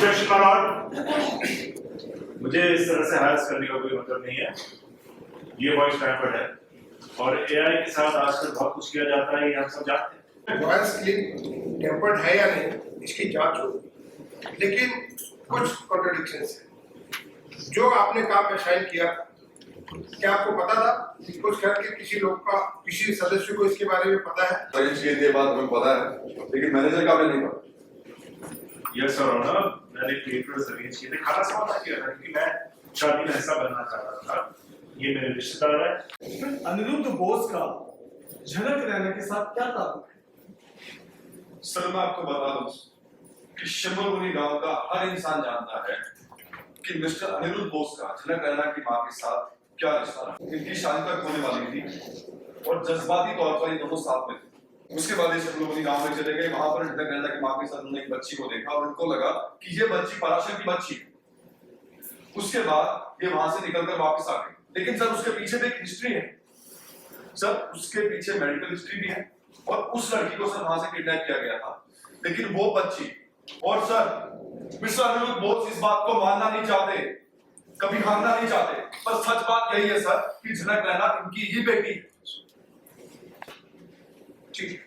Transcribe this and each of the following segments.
Mister Shivraj, मुझे इस तरह से हैरेस करने का कोई मतलब नहीं है। ये वॉइस ट्रांसफर है और एआई के साथ आजकल बहुत कुछ किया जाता है, ये हम सब जानते हैं। वॉइस क्लिप टेम्पर्ड है या नहीं इसकी जांच होगी, लेकिन कुछ कॉन्ट्रडिक्शंस है। जो आपने काम में साइन किया, क्या आपको पता था कि कुछ घर के किसी लोग का, किसी सदस्य को इसके बारे में पता है? ये बात हमें पता है, लेकिन मैनेजर का हमें नहीं पता। यस सर ऑनर, मैंने पेपर्स अरेंज किए थे, खाना समझा किया था क्योंकि मैं शादी का हिस्सा बनना चाहता था। ये मेरे रिश्तेदार है। अनिरुद्ध बोस का झनक रैना के साथ क्या ताल्लुक है? सर मैं आपको बता दूं कि शिमरमुनि गांव का हर इंसान जानता है कि मिस्टर अनिरुद्ध बोस का झनक रैना की मां के साथ क्या रिश्ता था। इनकी शादी तक होने वाली थी और जज्बाती तौर पर ये दोनों साथ में थे। उसके बाद ये शिमरमुनि गांव में चले गए। वहां पर झनक रैना की मां के साथ उन्होंने एक बच्ची को देखा और उनको लगा कि ये बच्ची पराशर की बच्ची है। उसके बाद ये वहां से निकलकर वापस आ गए। लेकिन सर उसके पीछे भी एक हिस्ट्री है। सर उसके पीछे मेडिकल हिस्ट्री भी है और उस लड़की को सर वहां से किडनैप किया गया था। लेकिन वो बच्ची और सर मिस्टर अनिरुद्ध बोस इस बात को मानना नहीं चाहते, कभी मानना नहीं चाहते। पर सच बात यही है सर कि झनक रैना इनकी ही बेटी है। ठीक है,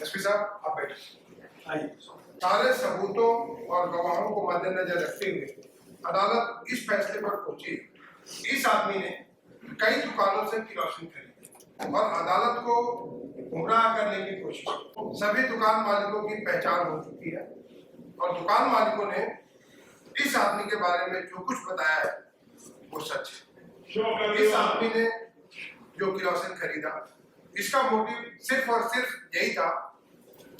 एसपी साहब आप बैठिए। आइए। सारे सबूतों और गवाहों को मद्देनजर रखते हुए अदालत इस फैसले पर पहुंची, इस आदमी ने कई दुकानों से किरोसिन खरीदी और अदालत को गुमराह करने की कोशिश की। सभी दुकान मालिकों की पहचान हो चुकी है और दुकान मालिकों ने इस आदमी के बारे में जो कुछ बताया है वो सच है। इस आदमी ने जो किरोसिन खरीदा, इसका मोटिव सिर्फ और सिर्फ यही था,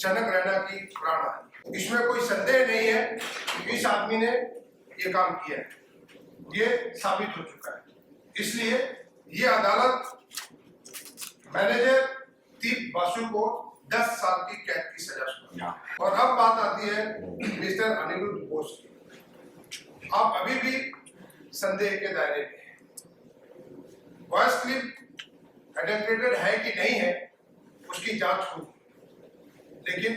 झनक रैना की प्राण हानि। इसमें कोई संदेह नहीं है कि इस आदमी ने ये काम किया है, ये साबित हो चुका है। इसलिए ये अदालत मैनेजर दीप बासु को 10 साल की कैद की सजा सुनाई। और अब बात आती है मिस्टर अनिरुद्ध बोस की। आप अभी भी संदेह के दायरे में हैं। वॉइस क्लिप एडल्टरेटेड है कि नहीं है उसकी जांच होगी, लेकिन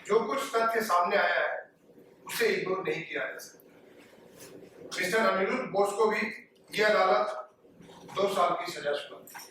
जो कुछ तथ्य सामने आया है उसे इग्नोर नहीं किया जा सकता। मिस्टर अनिरुद्ध बोस को भी ये अदालत 2 साल की सजा सुनाई।